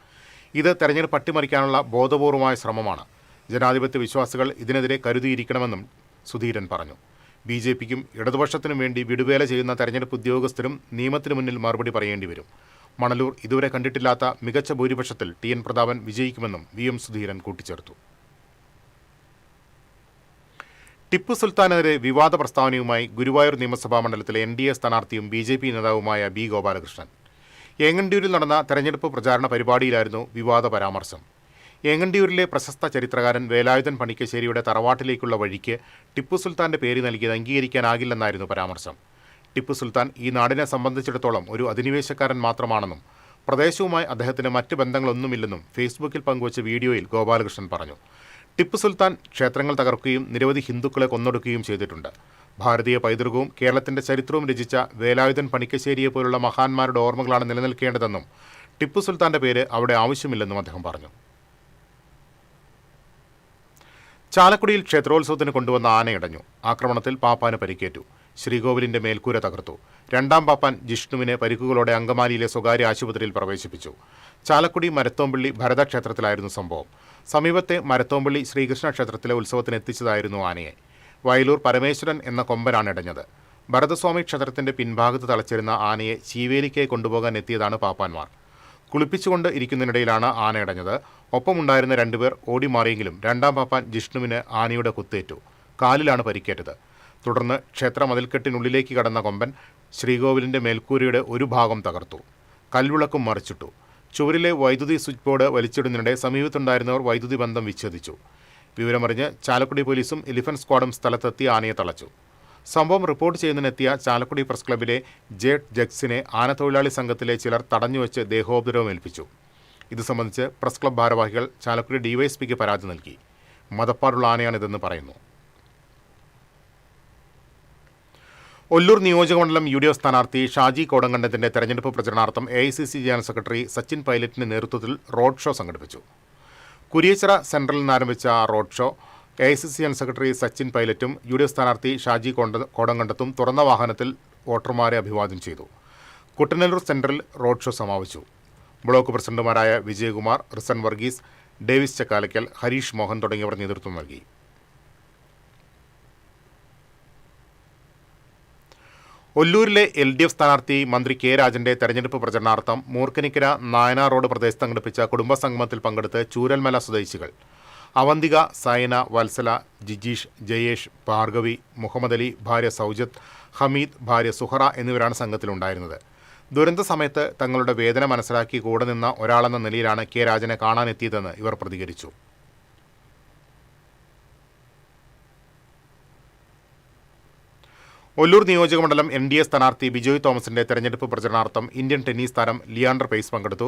ഇത് തെരഞ്ഞെടുപ്പ് അട്ടിമറിക്കാനുള്ള ബോധപൂർവമായ ശ്രമമാണ്. ജനാധിപത്യ വിശ്വാസികൾ ഇതിനെതിരെ കരുതിയിരിക്കണമെന്നും സുധീരൻ പറഞ്ഞു. BJPക്കും ഇടതുപക്ഷത്തിനും വേണ്ടി വിടുവേല ചെയ്യുന്ന തെരഞ്ഞെടുപ്പ് ഉദ്യോഗസ്ഥരും നിയമത്തിന് മുന്നിൽ മറുപടി പറയേണ്ടി വരും. മണലൂർ ഇതുവരെ കണ്ടിട്ടില്ലാത്ത മികച്ച ഭൂരിപക്ഷത്തിൽ TN പ്രതാപൻ വിജയിക്കുമെന്നും VM സുധീരൻ കൂട്ടിച്ചേർത്തു. ടിപ്പു സുൽത്താനെതിരെ വിവാദ പ്രസ്താവനയുമായി ഗുരുവായൂർ നിയമസഭാ മണ്ഡലത്തിലെ NDA സ്ഥാനാർത്ഥിയും BJP നേതാവുമായ B ഗോപാലകൃഷ്ണൻ. ഏങ്ങണ്ടിയൂരിൽ നടന്ന തെരഞ്ഞെടുപ്പ് പ്രചാരണ പരിപാടിയിലായിരുന്നു വിവാദ പരാമർശം. ഏങ്ങണ്ടിയൂരിലെ പ്രശസ്ത ചരിത്രകാരൻ വേലായുധൻ പണിക്കശ്ശേരിയുടെ തറവാട്ടിലേക്കുള്ള വഴിക്ക് ടിപ്പു സുൽത്താന്റെ പേര് നൽകിയത് അംഗീകരിക്കാനാകില്ലെന്നായിരുന്നു പരാമർശം. ടിപ്പു സുൽത്താൻ ഈ നാടിനെ സംബന്ധിച്ചിടത്തോളം ഒരു അധിനിവേശക്കാരൻ മാത്രമാണെന്നും പ്രദേശവുമായി അദ്ദേഹത്തിന് മറ്റ് ബന്ധങ്ങളൊന്നുമില്ലെന്നും ഫേസ്ബുക്കിൽ പങ്കുവച്ച വീഡിയോയിൽ ഗോപാലകൃഷ്ണൻ പറഞ്ഞു. ടിപ്പു സുൽത്താൻ ക്ഷേത്രങ്ങൾ തകർക്കുകയും നിരവധി ഹിന്ദുക്കളെ കൊന്നൊടുക്കുകയും ചെയ്തിട്ടുണ്ട്. ഭാരതീയ പൈതൃകവും കേരളത്തിന്റെ ചരിത്രവും രചിച്ച വേലായുധൻ പണിക്കശ്ശേരിയെ പോലുള്ള മഹാന്മാരുടെ ഓർമ്മകളാണ് നിലനിൽക്കേണ്ടതെന്നും ടിപ്പു സുൽത്താന്റെ പേര് അവിടെ ആവശ്യമില്ലെന്നും അദ്ദേഹം പറഞ്ഞു. ചാലക്കുടിയിൽ ക്ഷേത്രോത്സവത്തിന് കൊണ്ടുവന്ന ആനയടഞ്ഞു. ആക്രമണത്തിൽ പാപ്പാന് പരിക്കേറ്റു. ശ്രീകോവിലിന്റെ മേൽക്കൂര തകർത്തു. രണ്ടാം പാപ്പാൻ ജിഷ്ണുവിനെ പരിക്കുകളോടെ അങ്കമാലിയിലെ സ്വകാര്യ ആശുപത്രിയിൽ പ്രവേശിപ്പിച്ചു. ചാലക്കുടി മരത്തോമ്പള്ളി ഭരതക്ഷേത്രത്തിലായിരുന്നു സംഭവം. സമീപത്തെ മരത്തോമ്പള്ളി ശ്രീകൃഷ്ണ ക്ഷേത്രത്തിലെ ഉത്സവത്തിന് എത്തിച്ചതായിരുന്നു ആനയെ. വയലൂർ പരമേശ്വരൻ എന്ന കൊമ്പനാണ് ഇടഞ്ഞത്. ഭരതസ്വാമി ക്ഷേത്രത്തിന്റെ പിൻഭാഗത്ത് തളച്ചിരുന്ന ആനയെ ശീവേലിക്കായി കൊണ്ടുപോകാൻ എത്തിയതാണ് പാപ്പാന്മാർ. കുളിപ്പിച്ചുകൊണ്ട് ഇരിക്കുന്നതിനിടയിലാണ് ആനയടഞ്ഞത്. ഒപ്പമുണ്ടായിരുന്ന രണ്ടുപേർ ഓടിമാറിയെങ്കിലും രണ്ടാം പാപ്പാൻ ജിഷ്ണുവിന് ആനയുടെ കുത്തേറ്റു. കാലിലാണ് പരിക്കേറ്റത്. തുടർന്ന് ക്ഷേത്ര മതിൽക്കെട്ടിനുള്ളിലേക്ക് കടന്ന കൊമ്പൻ ശ്രീകോവിലിന്റെ മേൽക്കൂരയുടെ ഒരു ഭാഗം തകർത്തു. കൽവിളക്കും മറിച്ചിട്ടു. ചുവരിലെ വൈദ്യുതി സ്വിച്ച് ബോർഡ് വലിച്ചിടുന്നതിനിടെ സമീപത്തുണ്ടായിരുന്നവർ വൈദ്യുതി ബന്ധം വിച്ഛേദിച്ചു. വിവരമറിഞ്ഞ് ചാലക്കുടി പോലീസും എലിഫന്റ് സ്ക്വാഡും സ്ഥലത്തെത്തി ആനയെ തളച്ചു. സംഭവം റിപ്പോർട്ട് ചെയ്യുന്നതിനെത്തിയ ചാലക്കുടി പ്രസ് ക്ലബിലെ ജെറ്റ് ജഗ്സിനെ ആനത്തൊഴിലാളി സംഘത്തിലെ ചിലർ തടഞ്ഞുവെച്ച് ദേഹോപദ്രവമേൽപ്പിച്ചു. ഇത് സംബന്ധിച്ച് പ്രസ് ക്ലബ് ഭാരവാഹികൾ ചാലക്കുടി ഡിവൈഎസ്പിക്ക് പരാതി നൽകി. മതപ്പാടുള്ള ആനയാണിതെന്ന് പറയുന്നു. ഒല്ലൂർ നിയോജകമണ്ഡലം UDF സ്ഥാനാർത്ഥി ഷാജി കോടങ്കണ്ടത്തിന്റെ തെരഞ്ഞെടുപ്പ് പ്രചരണാർത്ഥം AICC ജനറൽ സെക്രട്ടറി സച്ചിൻ പൈലറ്റിന്റെ നേതൃത്വത്തിൽ റോഡ് ഷോ സംഘടിപ്പിച്ചു. കുരിയച്ചിറ സെൻട്രലിൽ നിന്ന് ആരംഭിച്ച road show AICC general secretary Sachin പൈലറ്റും UDF സ്ഥാനാർത്ഥി ഷാജി കോടങ്കണ്ടത്തും തുറന്ന വാഹനത്തിൽ വോട്ടർമാരെ അഭിവാദ്യം ചെയ്തു. കുട്ടനല്ലൂർ സെൻട്രൽ റോഡ് ഷോ സമാപിച്ചു. ബ്ലോക്ക് പ്രസിഡന്റുമാരായ വിജയകുമാർ, റിസൺ വർഗീസ്, ഡേവിസ് ചക്കാലയ്ക്കൽ, ഹരീഷ് മോഹൻ തുടങ്ങിയവർ നേതൃത്വം നൽകി. ഒല്ലൂരിലെ LDF സ്ഥാനാർത്ഥി മന്ത്രി K. രാജന്റെ തെരഞ്ഞെടുപ്പ് പ്രചരണാർത്ഥം മൂർക്കനിക്കര നായനാർ റോഡ് പ്രദേശത്ത് സംഘടിപ്പിച്ച കുടുംബസംഗമത്തിൽ പങ്കെടുത്ത് ചൂരൽമല സ്വദേശികൾ അവന്തിക, സയന, വത്സല, ജിജീഷ്, ജയേഷ്, ഭാർഗവി, മുഹമ്മദ് അലി, ഭാര്യ സൗജത്ത്, ഹമീദ്, ഭാര്യ സുഹറ എന്നിവരാണ് സംഘത്തിലുണ്ടായിരുന്നത്. ദുരന്ത സമയത്ത് തങ്ങളുടെ വേദന മനസ്സിലാക്കി കൂടെ നിന്ന ഒരാളെന്ന നിലയിലാണ് K. രാജനെ കാണാനെത്തിയതെന്ന് ഇവർ പ്രതികരിച്ചു. ഒല്ലൂർ നിയോജകമണ്ഡലം NDA സ്ഥാനാർത്ഥി ബിജോയ് തോമസിന്റെ തെരഞ്ഞെടുപ്പ് പ്രചരണാർത്ഥം ഇന്ത്യൻ ടെന്നീസ് താരം ലിയാണ്ടർ പേസ് പങ്കെടുത്തു.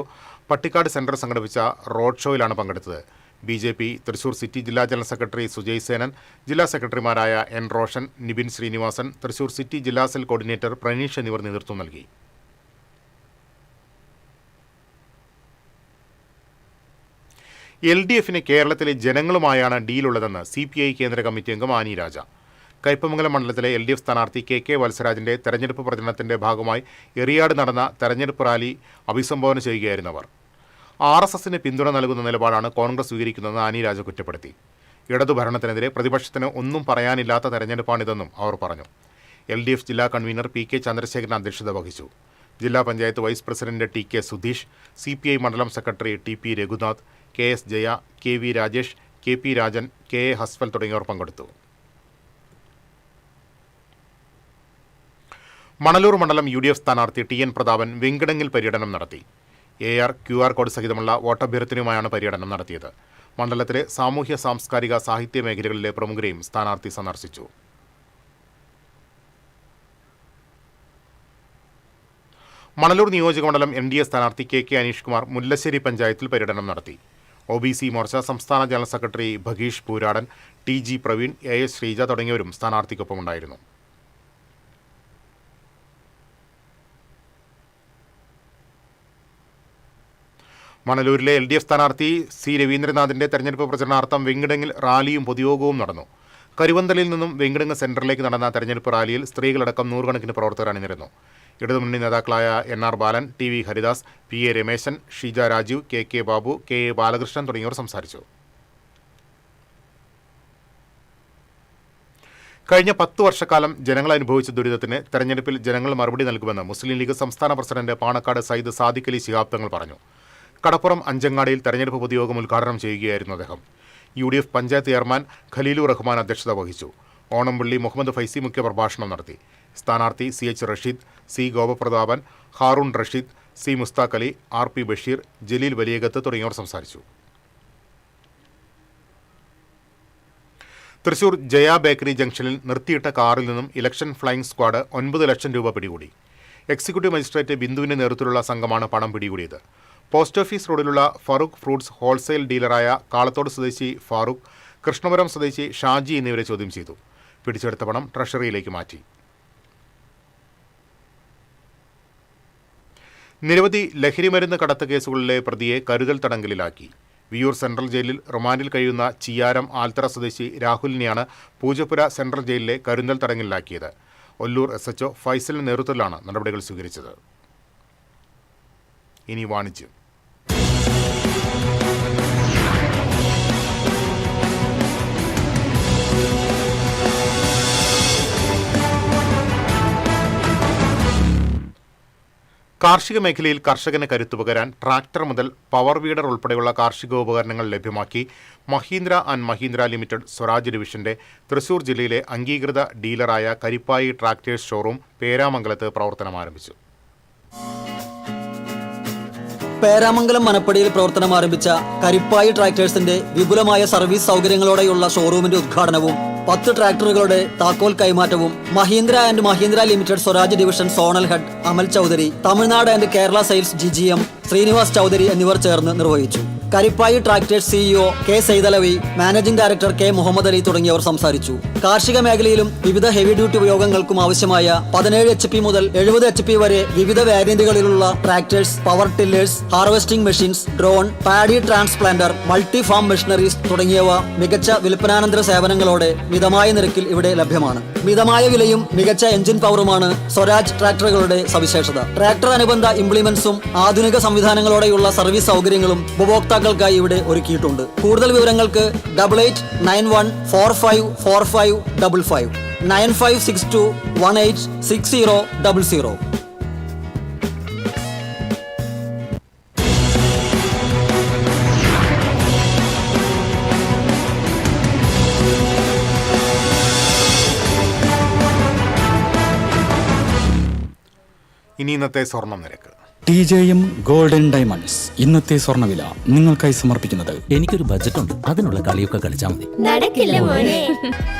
പട്ടിക്കാട് സെന്ററിൽ സംഘടിപ്പിച്ച റോഡ് ഷോയിലാണ് പങ്കെടുത്തത്. BJP തൃശൂർ സിറ്റി ജില്ലാ ജനറൽ സെക്രട്ടറി സുജയ് സേനൻ, ജില്ലാ സെക്രട്ടറിമാരായ N. റോഷൻ, നിബിൻ ശ്രീനിവാസൻ, തൃശൂർ സിറ്റി ജില്ലാ സെൽ കോർഡിനേറ്റർ പ്രണീഷ് എന്നിവർ നേതൃത്വം നൽകി. LDFന് കേരളത്തിലെ ജനങ്ങളുമായാണ് ഡീലുള്ളതെന്ന് CPI കേന്ദ്ര കമ്മിറ്റി അംഗം ആനി രാജ. കയ്പമംഗലം മണ്ഡലത്തിലെ LDF സ്ഥാനാർത്ഥി KK വത്സരാജിന്റെ തെരഞ്ഞെടുപ്പ് പ്രചരണത്തിന്റെ ഭാഗമായി എറിയാട് നടന്ന തെരഞ്ഞെടുപ്പ് റാലി അഭിസംബോധന ചെയ്യുകയായിരുന്നവർ. RSSന് പിന്തുണ നൽകുന്ന നിലപാടാണ് കോൺഗ്രസ് സ്വീകരിക്കുന്നതെന്ന് ആനി രാജ കുറ്റപ്പെടുത്തി. ഇടതുഭരണത്തിനെതിരെ പ്രതിപക്ഷത്തിന് ഒന്നും പറയാനില്ലാത്ത തെരഞ്ഞെടുപ്പാണിതെന്നും അവർ പറഞ്ഞു. LDF ജില്ലാ കൺവീനർ PK ചന്ദ്രശേഖരൻ അധ്യക്ഷത വഹിച്ചു. ജില്ലാ panchayat vice president TK Sudheesh, CPI മണ്ഡലം secretary TP Raghunath, KS Jaya, KV Rajesh, KP Rajan, KA Hasfal തുടങ്ങിയവർ പങ്കെടുത്തു. മണലൂർ മണ്ഡലം UDF സ്ഥാനാർത്ഥി TN പ്രതാപൻ വെങ്കിടങ്ങിൽ പര്യടനം നടത്തി. AR QR കോഡ് സഹിതമുള്ള വോട്ടഭ്യർത്ഥനയുമായാണ് പര്യടനം നടത്തിയത്. മണ്ഡലത്തിലെ സാമൂഹ്യ സാംസ്കാരിക സാഹിത്യ മേഖലകളിലെ പ്രമുഖരെയും സ്ഥാനാർത്ഥി സന്ദർശിച്ചു. മണലൂർ നിയോജകമണ്ഡലം NDA സ്ഥാനാർത്ഥി KK അനീഷ് കുമാർ മുല്ലശ്ശേരി പഞ്ചായത്തിൽ പര്യടനം നടത്തി. OBC മോർച്ച സംസ്ഥാന general secretary Bhageesh Pooradan, TG Praveen, AS Sreeja തുടങ്ങിയവരും സ്ഥാനാർത്ഥിക്കൊപ്പമുണ്ടായിരുന്നു. മണലൂരിലെ LDF സ്ഥാനാർത്ഥി C. രവീന്ദ്രനാഥിന്റെ തെരഞ്ഞെടുപ്പ് പ്രചരണാർത്ഥം വെങ്കിടങ്ങിൽ റാലിയും പൊതുയോഗവും നടന്നു. കരുവന്തലിൽ നിന്നും വെങ്കിടങ്ങ് സെന്ററിലേക്ക് നടന്ന തെരഞ്ഞെടുപ്പ് റാലിയിൽ സ്ത്രീകളടക്കം നൂറുകണക്കിന് പ്രവർത്തകർ അണിനിരന്നു. ഇടതുമുന്നണി നേതാക്കളായ NR ബാലൻ, TV Haridas, PA Rameshan, Sheeja Rajeev, KK Babu, KA Balakrishnan തുടങ്ങിയവർ സംസാരിച്ചു. കഴിഞ്ഞ 10 വർഷക്കാലം ജനങ്ങൾ അനുഭവിച്ച ദുരിതത്തിന് തെരഞ്ഞെടുപ്പിൽ ജനങ്ങൾ മറുപടി നൽകുമെന്ന് മുസ്ലിം ലീഗ് സംസ്ഥാന പ്രസിഡന്റ് പാണക്കാട് സയ്യിദ് സാദിഖ് അലി ശിഹാബ് തങ്ങൾ പറഞ്ഞു. കടപ്പുറം അഞ്ചങ്ങാടിയിൽ തെരഞ്ഞെടുപ്പ് പൊതുയോഗം ഉദ്ഘാടനം ചെയ്യുകയായിരുന്നു അദ്ദേഹം. UDF പഞ്ചായത്ത് ചെയർമാൻ ഖലീലുർ റഹ്മാൻ അധ്യക്ഷത വഹിച്ചു. ഓണംപള്ളി മുഹമ്മദ് ഫൈസി മുഖ്യപ്രഭാഷണം നടത്തി. സ്ഥാനാർത്ഥി CH Rasheed, C. Gopaprathapan, Haroon Rasheed, C. Mushtaq Ali, RP Basheer, Jaleel Valiyakath തുടങ്ങിയവർ സംസാരിച്ചു. തൃശൂർ ജയ ബേക്കറി ജംഗ്ഷനിൽ നിർത്തിയിട്ട കാറിൽ നിന്നും ഇലക്ഷൻ ഫ്ലൈയിംഗ് സ്ക്വാഡ് 9 ലക്ഷം രൂപ പിടികൂടി. എക്സിക്യൂട്ടീവ് മജിസ്ട്രേറ്റ് ബിന്ദുവിന്റെ നേതൃത്വത്തിലുള്ള സംഘമാണ് പണം പിടികൂടിയത്. പോസ്റ്റ് ഓഫീസ് റോഡിലുള്ള ഫറൂഖ് ഫ്രൂട്ട്സ് ഹോൾസെയിൽ ഡീലറായ കാളത്തോട് സ്വദേശി ഫാറൂഖ്, കൃഷ്ണപുരം സ്വദേശി ഷാജി എന്നിവരെ ചോദ്യം ചെയ്തു. പിടിച്ചെടുത്ത പണം ട്രഷറിയിലേക്ക് മാറ്റി. നിരവധി ലഹരിമരുന്ന് കടത്ത് കേസുകളിലെ പ്രതിയെ കരുതൽ തടങ്കലിലാക്കി. വിയൂർ സെൻട്രൽ ജയിലിൽ റിമാൻഡിൽ കഴിയുന്ന ചിയാരം ആൽത്തറ സ്വദേശി രാഹുലിനെയാണ് പൂജപ്പുര സെൻട്രൽ ജയിലിലെ കരുതൽ തടങ്കലിലാക്കിയത്. ഒല്ലൂർ SHO ഫൈസലിന്റെ നേതൃത്വത്തിലാണ് നടപടികൾ സ്വീകരിച്ചത്. ഇനി വാണിജ്യം. കാർഷിക മേഖലയിൽ കർഷകന് കരുത്തുപകരാൻ ട്രാക്ടർ മുതൽ പവർ വീഡർ ഉൾപ്പെടെയുള്ള കാർഷികോപകരണങ്ങൾ ലഭ്യമാക്കി മഹീന്ദ്ര ആൻഡ് മഹീന്ദ്ര ലിമിറ്റഡ് സ്വരാജ് ഡിവിഷന്റെ തൃശൂർ ജില്ലയിലെ അംഗീകൃത ഡീലറായ കരിപ്പായി ട്രാക്ടേഴ്സ് ഷോറൂം പേരാമംഗലത്ത് പ്രവർത്തനം ആരംഭിച്ചു. പേരാമംഗലം മനപ്പടിയിൽ പ്രവർത്തനം ആരംഭിച്ച കരിപ്പായി ട്രാക്ടേഴ്സിന്റെ വിപുലമായ സർവീസ് സൗകര്യങ്ങളോടെയുള്ള ഷോറൂമിന്റെ ഉദ്ഘാടനവും 10 ട്രാക്ടറുകളുടെ താക്കോൽ കൈമാറ്റവും Mahindra and Mahindra limited Swaraj division zonal head Amal Chaudhary, Tamil Nadu and Kerala sales GGM Srinivas Chaudhary എന്നിവർ ചേർന്ന് നിർവഹിച്ചു. Karippayi tractors CEO K Saithalavi, managing director K Muhammad Ali തുടങ്ങിയവർ സംസാരിച്ചു. കാർഷിക മേഖലയിലും വിവിധ ഹെവി ഡ്യൂട്ടി ഉപയോഗങ്ങൾക്കും ആവശ്യമായ 17 HP മുതൽ 70 HP വരെ വിവിധ വേരിയന്റുകളിലുള്ള tractors, power tillers, harvesting machines, drone, paddy transplanter, multi farm machineries തുടങ്ങിയവ മികച്ച വിൽപ്പനാനന്തര സേവനങ്ങളോടെ മിതമായ നിരക്കിൽ ഇവിടെ ലഭ്യമാണ്. മിതമായ വിലയും മികച്ച എഞ്ചിൻ പവറുമാണ് സ്വരാജ് ട്രാക്ടറുകളുടെ സവിശേഷത. ട്രാക്ടർ അനുബന്ധ ഇംപ്ലിമെന്റ്സും ആധുനിക സംവിധാനങ്ങളോടെയുള്ള സർവീസ് സൗകര്യങ്ങളും ഉപഭോക്താക്കൾക്കായി ഇവിടെ ഒരുക്കിയിട്ടുണ്ട്. കൂടുതൽ വിവരങ്ങൾക്ക് 8891454555 9562186000. ഇനി ഇന്നത്തെ സ്വർണം നിരക്ക്. TJM ഗോൾഡൻ ഡയമണ്ട്സ് ഇന്നത്തെ സ്വർണ്ണവില നിങ്ങൾക്കായി സമർപ്പിക്കുന്നത് എനിക്കൊരു ബജറ്റ് ഉണ്ട്, അതിനുള്ള കളിയൊക്കെ കളിച്ചാൽ മതി. നടക്കില്ല മോനെ.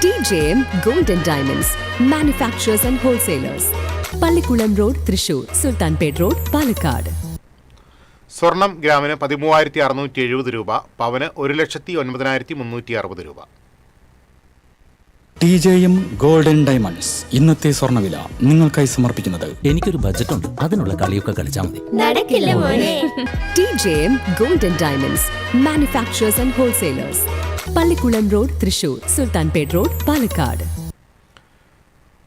TJM Golden Diamonds, Manufacturers and Wholesalers, Pallikkulam road, Thrissur, Sultanpet road, Palakkad. സ്വർണം ഗ്രാമിന് 13,670 രൂപ, പവന് 1,09,360 രൂപ. TJM ഗോൾഡൻ ഡയമണ്ട്സ് ഇന്നത്തെ സ്വർണ്ണവില നിങ്ങൾക്കായി സമർപ്പിക്കുന്നത് എനിക്കൊരു ബജറ്റ് ഉണ്ട്, അതിനുള്ള കളിയൊക്കെ കളിച്ചാൽ മതി. നടക്കില്ല മോനെ. TJM Golden Diamonds, Manufacturers and Wholesalers, Pallikkulam road, Thrissur, Sultanpet road, Palakkad.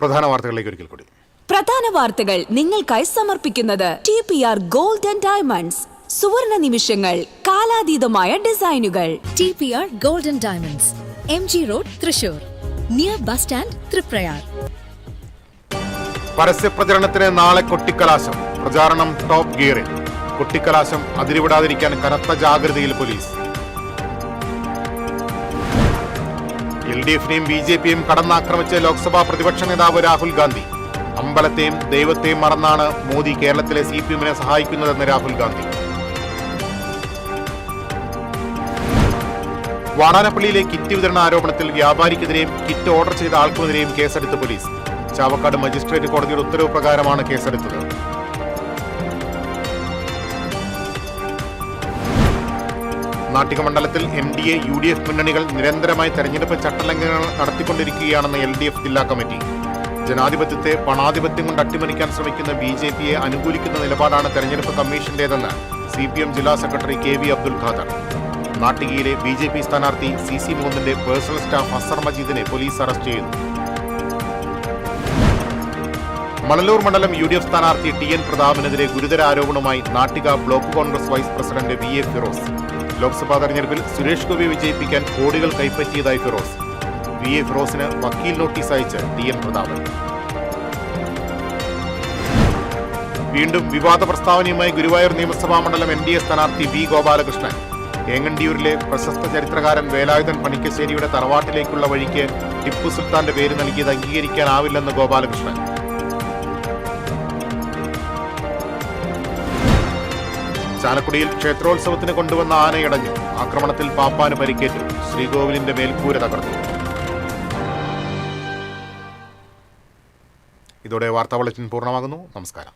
പ്രധാന വാർത്തകളിലേക്ക് ഒരിക്കൽ കൂടി. പ്രധാന വാർത്തകൾ നിങ്ങൾക്കായി സമർപ്പിക്കുന്നത് TPR Golden Diamonds, സുവർണ നിമിഷങ്ങൾ, കാലാതീതമായ ഡിസൈനുകൾ. TPR Golden Diamonds, MG Road, Thrissur, near bus stand, Triprayar. പരസ്യപ്രചരണത്തിന് നാളെ കൊട്ടിക്കലാശം. പ്രചാരണം ടോപ്പ് ഗിയറിൽ. കൊട്ടിക്കലാശം അതിരുവിടാതിരിക്കാൻ കനത്ത ജാഗ്രതയിൽ പോലീസ്. LDFനെയും BJPയും കടന്നാക്രമിച്ച് ലോക്സഭാ പ്രതിപക്ഷ നേതാവ് രാഹുൽ ഗാന്ധി. അമ്പലത്തെയും ദൈവത്തെയും മറന്നാണ് മോദി കേരളത്തിലെ CPMനെ സഹായിക്കുന്നതെന്ന് രാഹുൽ ഗാന്ധി. വാടാനപ്പള്ളിയിലെ കിറ്റ് വിതരണ ആരോപണത്തിൽ വ്യാപാരിക്കെതിരെയും കിറ്റ് ഓർഡർ ചെയ്ത ആൾക്കുമെതിരെയും കേസെടുത്ത് പോലീസ്. ചാവക്കാട് മജിസ്ട്രേറ്റ് കോടതിയുടെ ഉത്തരവ് പ്രകാരമാണ് കേസെടുത്തത്. നാട്ടിക മണ്ഡലത്തിൽ NDA UDF മുന്നണികൾ നിരന്തരമായി തെരഞ്ഞെടുപ്പ് ചട്ടലംഘനങ്ങൾ നടത്തിക്കൊണ്ടിരിക്കുകയാണെന്ന് LDF ജില്ലാ കമ്മിറ്റി. ജനാധിപത്യത്തെ പണാധിപത്യം കൊണ്ട് അട്ടിമറിക്കാൻ ശ്രമിക്കുന്ന BJPയെ അനുകൂലിക്കുന്ന നിലപാടാണ് തെരഞ്ഞെടുപ്പ് കമ്മീഷന്റേതെന്ന് CPM ജില്ലാ സെക്രട്ടറി KV അബ്ദുൽ ഖാദർ. നാട്ടികയിലെ BJP സ്ഥാനാർത്ഥി CC മോഹന്റെ പേഴ്സണൽ സ്റ്റാഫ് അസർ മജീദിനെ പോലീസ് അറസ്റ്റ് ചെയ്തു. മണലൂർ മണ്ഡലം UDF സ്ഥാനാർത്ഥി TN പ്രതാപിനെതിരെ ഗുരുതര ആരോപണവുമായി Nattika block Congress vice president VA Firoz. Lok Sabha തെരഞ്ഞെടുപ്പിൽ സുരേഷ് ഗോപിയെ വിജയിപ്പിക്കാൻ കോടികൾ കൈപ്പറ്റിയതായി ഫിറോസ്. VA ഫിറോസിന് വക്കീൽ നോട്ടീസ് അയച്ച് TN പ്രതാപൻ. വീണ്ടും വിവാദ പ്രസ്താവനയുമായി ഗുരുവായൂർ നിയമസഭാ മണ്ഡലം NDA സ്ഥാനാർത്ഥി V ഗോപാലകൃഷ്ണൻ. ഏങ്ങണ്ടിയൂരിലെ പ്രശസ്ത ചരിത്രകാരൻ വേലായുധൻ പണിക്കശ്ശേരിയുടെ തറവാട്ടിലേക്കുള്ള വഴിക്ക് ടിപ്പു സുൽത്താന്റെ പേര് നൽകിയത് അംഗീകരിക്കാനാവില്ലെന്ന് ഗോപാലകൃഷ്ണൻ. ചാലക്കുടിയിൽ ക്ഷേത്രോത്സവത്തിന് കൊണ്ടുവന്ന ആനയടഞ്ഞു. ആക്രമണത്തിൽ പാപ്പാന് പരിക്കേറ്റു. ശ്രീകോവിലിന്റെ മേൽക്കൂര തകർന്നു. ഇതോടെ വാർത്താ ബുള്ളറ്റിൻ പൂർണ്ണമാകുന്നു. നമസ്കാരം.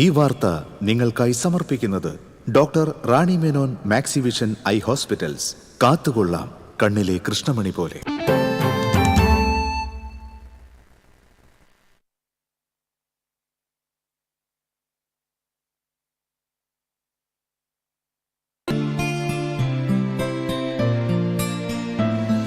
ഈ വാർത്ത നിങ്ങൾക്കായി സമർപ്പിക്കുന്നത് doctor Rani Menon Maxivision I hospitals. കാത്തുകൊള്ളാം കണ്ണിലെ കൃഷ്ണമണി പോലെ.